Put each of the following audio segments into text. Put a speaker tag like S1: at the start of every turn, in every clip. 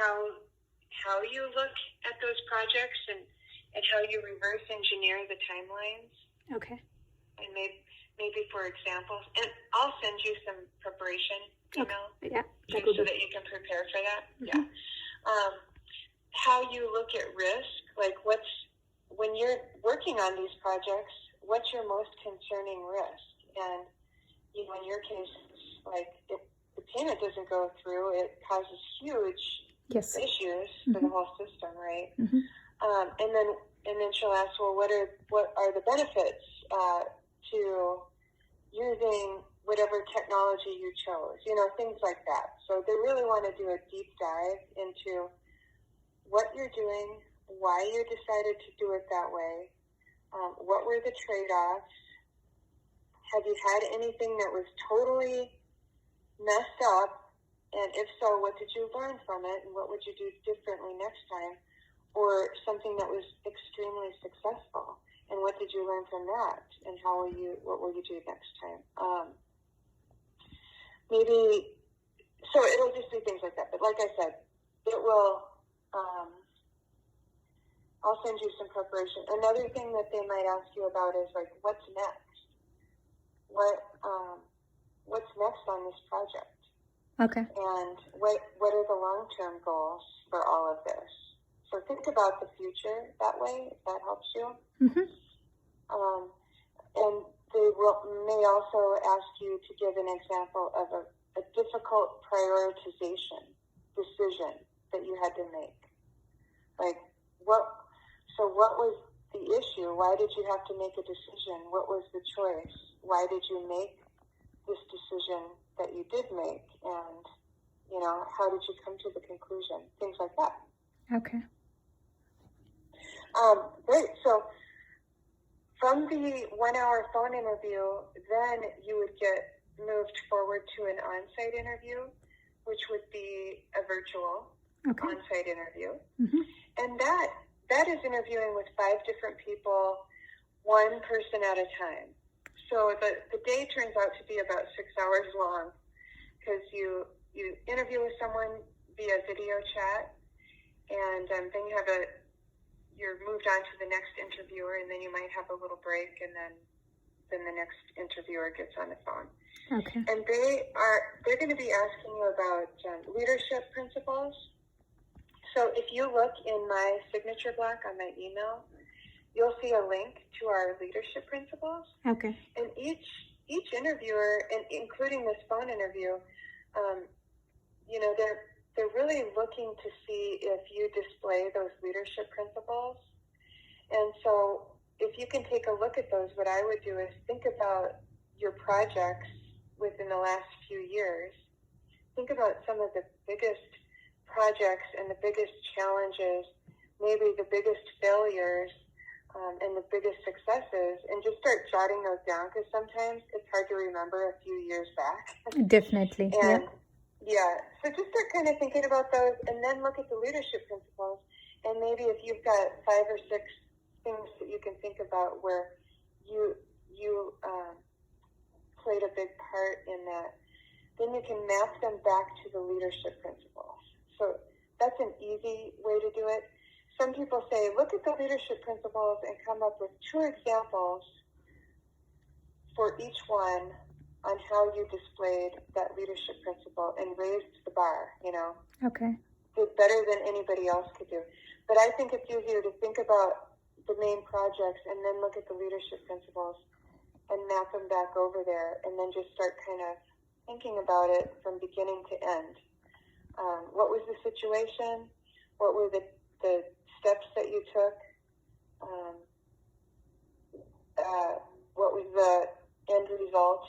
S1: how you look at those projects and how you reverse engineer the timelines.
S2: Okay.
S1: And maybe for examples, and I'll send you some preparation email
S2: Yeah,
S1: too, so that you can prepare for that.
S2: Mm-hmm.
S1: Yeah. How you look at risk, like when you're working on these projects, what's your most concerning risk? And in your case, like if the payment doesn't go through, it causes huge issues for the whole system, right?
S2: Mm-hmm.
S1: And then she'll ask, well, what are the benefits to using whatever technology you chose? Things like that. So they really want to do a deep dive into what you're doing, why you decided to do it that way, what were the trade-offs, have you had anything that was totally messed up, and if so, what did you learn from it, and what would you do differently next time, or something that was extremely successful, and what did you learn from that, and what will you do next time? Maybe, so it'll just be things like that, but like I said, it will, I'll send you some preparation. Another thing that they might ask you about is like, what's next? What's next on this project?
S2: Okay.
S1: And what are the long-term goals for all of this? So think about the future that way, if that helps you.
S2: Mm-hmm.
S1: And they may also ask you to give an example of a difficult prioritization decision that you had to make. Like, what was the issue? Why did you have to make a decision? What was the choice? Why did you make this decision that you did make? And, how did you come to the conclusion? Things like that.
S2: Okay.
S1: Great. So from the 1-hour phone interview, then you would get moved forward to an on-site interview, which would be a virtual on-site interview.
S2: Mm-hmm.
S1: And that is interviewing with 5 different people, one person at a time. So the day turns out to be about 6 hours long, because you interview with someone via video chat, and then you're moved on to the next interviewer, and then you might have a little break, and then the next interviewer gets on the phone.
S2: Okay.
S1: And they're going to be asking you about leadership principles. So if you look in my signature block on my email, you'll see a link to our leadership principles.
S2: Okay.
S1: And each interviewer, and including this phone interview, they're really looking to see if you display those leadership principles. And so if you can take a look at those, what I would do is think about your projects within the last few years. Think about some of the biggest projects and the biggest challenges, maybe the biggest failures, and the biggest successes, and just start jotting those down, because sometimes it's hard to remember a few years back.
S2: Definitely.
S1: And so just start kind of thinking about those, and then look at the leadership principles, and maybe if you've got 5 or 6 things that you can think about where you played a big part in that, then you can map them back to the leadership principles. So that's an easy way to do it. Some people say, look at the leadership principles and come up with 2 examples for each one on how you displayed that leadership principle and raised the bar,
S2: Okay.
S1: Did better than anybody else could do. But I think it's easier to think about the main projects and then look at the leadership principles and map them back over there, and then just start kind of thinking about it from beginning to end. What was the situation? What were the steps that you took? What was the end result,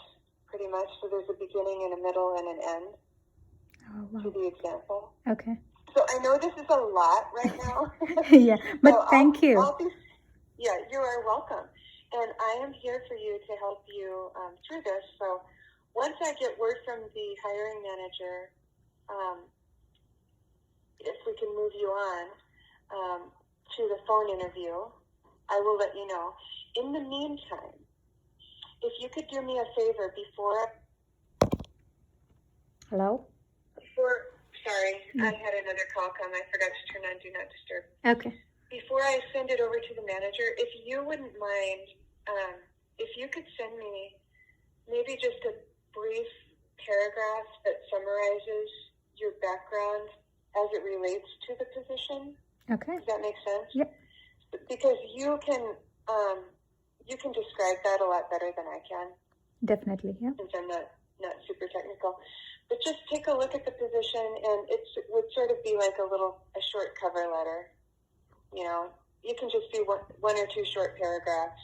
S1: pretty much? So there's a beginning and a middle and an end to the example.
S2: Okay.
S1: So I know this is a lot right now.
S2: Yeah, but
S1: so
S2: thank you.
S1: You are welcome. And I am here for you to help you through this. So once I get word from the hiring manager, if we can move you on to the phone interview, I will let you know. In the meantime, if you could do me a favor before...
S2: Hello?
S1: sorry. I had another call come. I forgot to turn on Do Not Disturb.
S2: Okay.
S1: Before I send it over to the manager, if you wouldn't mind, if you could send me maybe just a brief paragraph that summarizes your background as it relates to the position.
S2: Okay.
S1: Does that make sense?
S2: Yep.
S1: Because you can describe that a lot better than I can,
S2: Definitely. Yeah.
S1: since I'm not super technical. But just take a look at the position, and it would sort of be like a short cover letter. You know, you can just do one or two short paragraphs.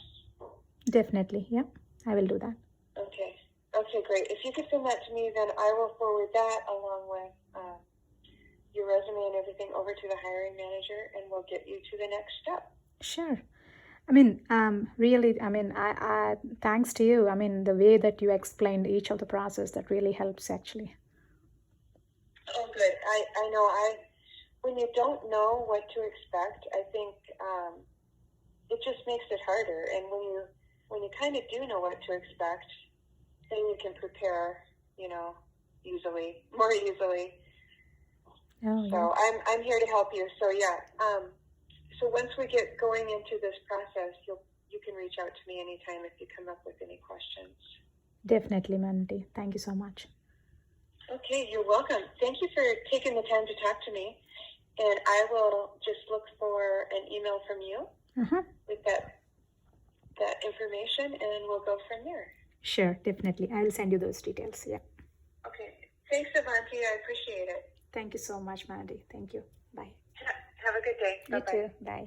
S2: Definitely. Yeah. I will do that.
S1: Okay. Okay, great. If you could send that to me, then I will forward that along with your resume and everything over to the hiring manager, and we'll get you to the next step.
S2: Sure. I mean, really, I mean, I thanks to you. I mean, the way that you explained each of the process, that really helps actually.
S1: Oh, good. I know. When you don't know what to expect, I think it just makes it harder. And when you kind of do know what to expect, then you can prepare, more easily.
S2: Oh,
S1: So
S2: yeah.
S1: I'm here to help you. So yeah. So once we get going into this process, you can reach out to me anytime if you come up with any questions.
S2: Definitely, Mandy. Thank you so much.
S1: Okay, you're welcome. Thank you for taking the time to talk to me. And I will just look for an email from you with that information, and we'll go from there.
S2: Sure, definitely. I will send you those details. Yeah.
S1: Okay. Thanks, Avanti. I appreciate it.
S2: Thank you so much, Mandy. Thank you. Bye.
S1: Have a good day.
S2: You
S1: Bye-bye.
S2: too. Bye.